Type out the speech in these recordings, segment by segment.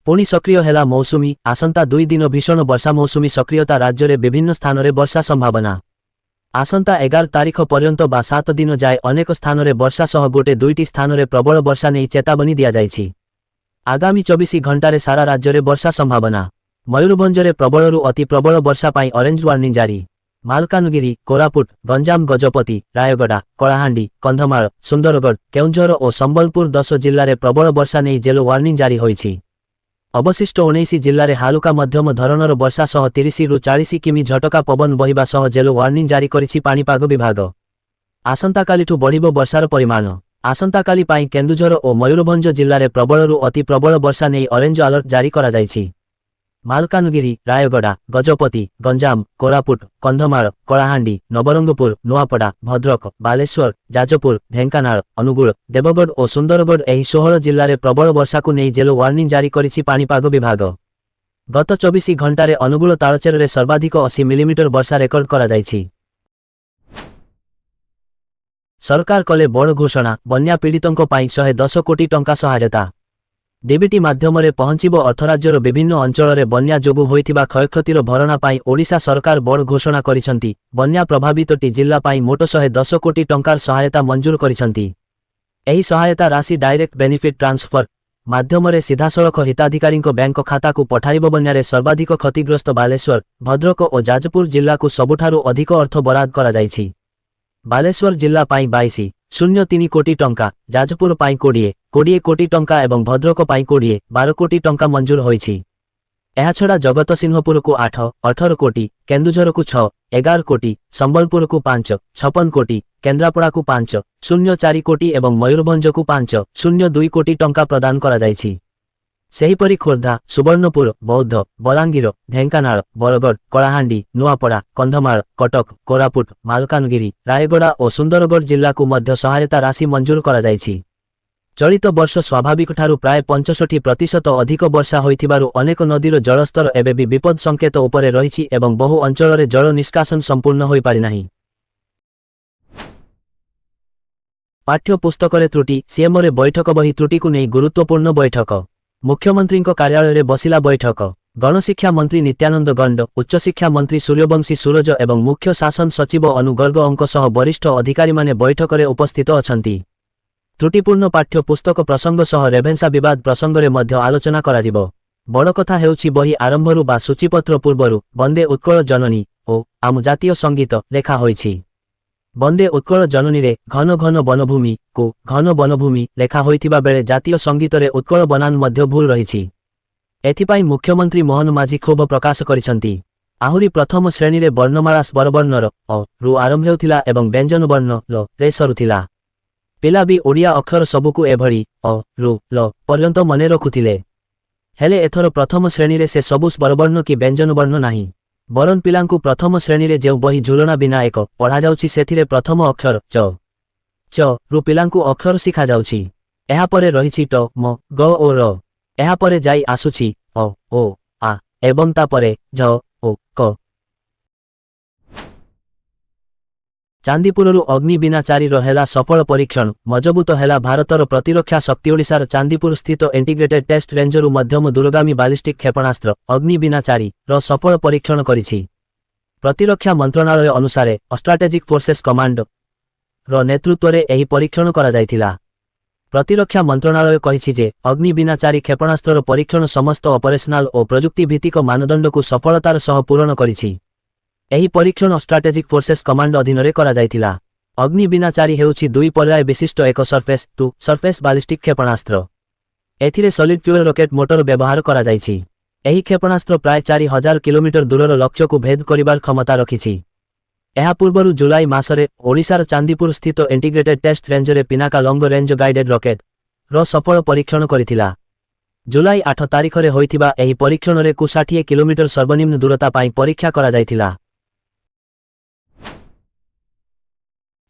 पुणी सक्रिय हेला मौसुमी आसंता 2 दिन भीषण वर्षा मौसुमी सक्रियता राज्य में विभिन्न स्थान में वर्षा संभावना आसंता 11 तारीख पर्यंत बा 7 दिन जाए अनेक स्थान में वर्षा सह गोटे 2टी स्थान में प्रबल वर्षा नहीं चेतावनी दिया जायछि। आगामी 24 घंटा रे सारा राज्य में वर्षा संभावना। मयूरभंज में प्रबलरू अति प्रबल वर्षा पाई ऑरेंज वार्निंग जारी। मालकानगिरी, कोरापुट, गंजाम, गजपति, रायगड़ा, कलाहांडी, कंधमाल, सुंदरगढ़, केउंझर और संबलपुर 10 जिले में प्रबल वर्षा नहीं येलो वार्निंग जारी होईछि। अवशिष्ट 19 जिले में हालुका मध्यम धरणर वर्षा सह 30 रु 40 किमी झटका पवन बहिबा सह येलो वार्निंग जारी करिछि पाणीपाग विभाग। आसंताकालिठु बढ़िबो वर्षार परिमाण। आसंताकाली पाई केन्दुझर और मयूरभंज जिले में प्रबलरू अति प्रबल वर्षा नहीं ऑरेंज अलर्ट जारी करा जायछि। मालकानगिरी, रायगड़ा, गजपति, गंजाम, कोरापुट, कंधमाल, कलाहांडी, नवरंगपुर, नुआपड़ा, भद्रक, बालेश्वर, जाजपुर, ढेंकानाल, अनुगुल, देवगढ़ और सुंदरगढ़ एही 16 जिले में प्रबल वर्षा को नहीं येलो वार्निंग जारी करिछि पाणीपाग विभाग। गत 24 घंटा रे अनुगुल तालचेर रे सर्वाधिक 80 मिलीमीटर वर्षा रेकर्ड करा जायछि। सरकार कले बड़ घोषणा, बन्या पीड़ितों पाई 110 कोटी टंका सहायता। डीबीटी माध्यम पहुंचब अर्थराज्यर विभिन्न अंचल में बन्या जोगु होइथिबा क्षयक्षतिर भरणा पाई ओडिशा सरकार बड़ घोषणा करिसंती। बन्या प्रभावित जिला पाई मोट 110 कोटी टंकार सहायता मंजूर करिसंती। एही सहायता राशि डायरेक्ट बेनिफिट ट्रांसफर माध्यम सीधासलख हिताधिकारी बैंक खाता को पठाइब। बन्या सर्वाधिक क्षतिग्रस्त बालेश्वर, भद्रक और जाजपुर जिला को सबुठारु अधिक अर्थ बराद करा जायछि। बालेश्वर जिला पाई 22.03 कोटी टंका, जाजपुर पाई 20 कोटी टंका एवं भद्रक पाई 12 कोटी टंका मंजूर होईछि। एहा छड़ा जगतसिंहपुर को 18 कोटी, केन्दुझर को 11 कोटी, संबलपुर को 56 कोटी, केन्द्रापड़ा को 5.04 कोटी एवं मयूरभंज को 5.02 कोटी टंका प्रदान करा जायछि। सेहीपरि खोर्धा, सुवर्णपुर, बौद्ध, बलांगीर, ढेंकानाल, बरगढ़, कलाहांडी, नुआपड़ा, कंधमाल, कटक, कोरापुट, मालकानगिरी, रायगड़ा और सुंदरगढ़ जिला को मध्य सहायता राशि मंजूर करा जायछि। चलित वर्ष स्वाभाविक ठारू प्राय 65% अधिक वर्षा होइथिबारु अनेक नदीर जलस्तर एबे भी विपद संकेत उपरे रहिछि एवं बहु अंचल रे जल निष्कासन संपूर्ण होई पारि नाही। पाठ्य पुस्तक त्रुटि, सीएम रे बैठक बही त्रुटि को नहीं गुरुत्वपूर्ण बैठक। मुख्यमंत्री कार्यालय रे बसिला बैठक। गणशिक्षा मंत्री नित्यानंद गंड, उच्चशिक्षा मंत्री सूर्यवंशी सूरज एवं मुख्य शासन सचिव अनुगर्ग अंक सह वरिष्ठ अधिकारी माने बैठक रे उपस्थित अछंती। त्रुटिपूर्ण पाठ्य पुस्तक प्रसंग सह रेभेन्सा विवाद प्रसंग रे मध्य आलोचना कराजिबो। बड़ कथा हेउछि बही आरंभरू बा सूचीपत्र पूर्वरु वंदे उत्कल जननी ओ आम जातीय संगीत लेखा होइछि। वंदे उत्कल जननी रे घन घन वनभूमि को घन वनभूमि लेखा होइथिबा बेले जातीय संगीत रे उत्कल बनान मध्य भूल रहिछि। एथिपाई मुख्यमंत्री मोहन माझी क्षोभ प्रकाश करिसंती। आहुरी प्रथम श्रेणी रे वर्णमाला स्वरवर्णर अ रु आरंभ हेउथिला एवं व्यंजन वर्ण ल रे सरुथिला। पिला भी ओडिया अक्षर सबुकु एभଳି अ रु ल पर्यंत मने रखुथिले। हेले एथर प्रथम श्रेणी रे से सबु स्वरवर्ण की व्यंजन वर्ण नाही। बरन पिलांकु प्रथम श्रेणी रे जेउ बही झुलना बिना एक पढ़ा जाउछि सेथिरे प्रथम अक्षर च रु पिलांकु अक्षर शिखा जाउछि। एहा परे रहिछि ट म ग ओ र। एहा परे जाई आसुछि अ ओ आ एवं ता परे झ ओ क। चांदीपुरु अग्निबिनाचारी रहेला सफल परीक्षण, मजबूत हेला भारतर प्रतिरक्षा शक्ति। ओडिशार चांदीपुर स्थित इंटीग्रेटेड टेस्ट रेंजरु मध्यम दूरगामी बालिस्टिक क्षेपणास्त्र अग्निबिनाचारी र सफल परीक्षण करिछि। प्रतिरक्षा मंत्रणालय अनुसार स्ट्राटेजिक फोर्सेस कमांड र नेतृत्व रे एही परीक्षण करा जायथिला। प्रतिरक्षा मंत्रणालय कहिछि जे अग्निबिनाचारी क्षेपणास्त्रर परीक्षण समस्त ऑपरेशनल और प्रजुक्ति भित्तिक मानदंड को सफलतार सह पूरण करिछि। एही परीक्षण स्ट्राटेजिक फोर्सेस कमांड अधीन रे करा जायथिला। अग्निबिनाचारी हेउछि 2 पर्याय विशिष्ट एक सरफेस टू सरफेस बालिस्टिक क्षेपणास्त्र। एथिरे सॉलिड फ्यूएल रॉकेट मोटर व्यवहार करा जायछि। एही क्षेपणास्त्र प्राय 4000 किलोमीटर दूरर लक्ष्य को भेद करिबार क्षमता रखिछि। एहा पूर्वरु जुलाई मासरे ओडिशार चांदीपुर स्थित इंटीग्रेटेड टेस्ट रेंज रे Pinaka long range guided rocket रो सफल परीक्षण करिथिला। जुलाई 8 तारिख रे होइथिबा एही परीक्षण रे 60 किलोमीटर सर्वनिम्न दूरता पाई परीक्षा करा जायथिला।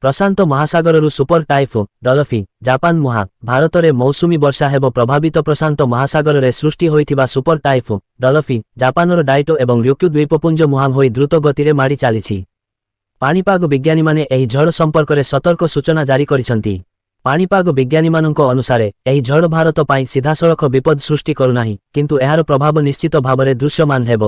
प्रशांत महासागर सुपर टाइफून डलफिन जापान मुहा भारत में मौसुमी वर्षा हेब प्रभावित। प्रशांत महासागर में सृष्टि होइथिबा सुपर टाइफून डलफिन जापानर डाइटो एवं र्योक्यू द्वीपपुंज मुहां होई द्रुत गति रे माड़ी चलीछि। पाणीपाग विज्ञानी माने एही झड़ संपर्क में सतर्क सूचना जारी करिसंती। ପାଣିପାଗ ବିଜ୍ଞାନୀମାନଙ୍କ ଅନୁସାରେ ଏହି ଝଡ଼ ଭାରତ ପାଇଁ ସିଧାସଳଖ ବିପଦ ସୃଷ୍ଟି କରୁନାହିଁ, କିନ୍ତୁ ଏହାର ପ୍ରଭାବ ନିଶ୍ଚିତ ଭାବରେ ଦୃଶ୍ୟମାନ ହେବ।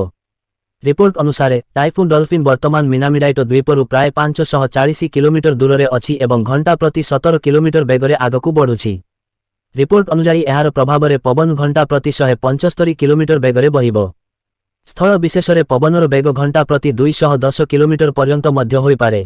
ରିପୋର୍ଟ ଅନୁସାରେ ଟାଇଫୁନ୍ ଡଲଫିନ୍ ବର୍ତ୍ତମାନ ମିନାମିଡାଇଟ ଦ୍ୱୀପରୁ ପ୍ରାୟ 540 କିଲୋମିଟର ଦୂରରେ ଅଛି ଏବଂ ଘଣ୍ଟା ପ୍ରତି 17 କିଲୋମିଟର ବେଗରେ ଆଗକୁ ବଢ଼ୁଛି। ରିପୋର୍ଟ ଅନୁଯାୟୀ ଏହାର ପ୍ରଭାବରେ ପବନ ଘଣ୍ଟା ପ୍ରତି 175 କିଲୋମିଟର ବେଗରେ ବହିବ। ସ୍ଥଳ ବିଶେଷରେ ପବନର ବେଗ ଘଣ୍ଟା ପ୍ରତି 210 କିଲୋମିଟର ପର୍ଯ୍ୟନ୍ତ ମଧ୍ୟ ହୋଇପାରେ।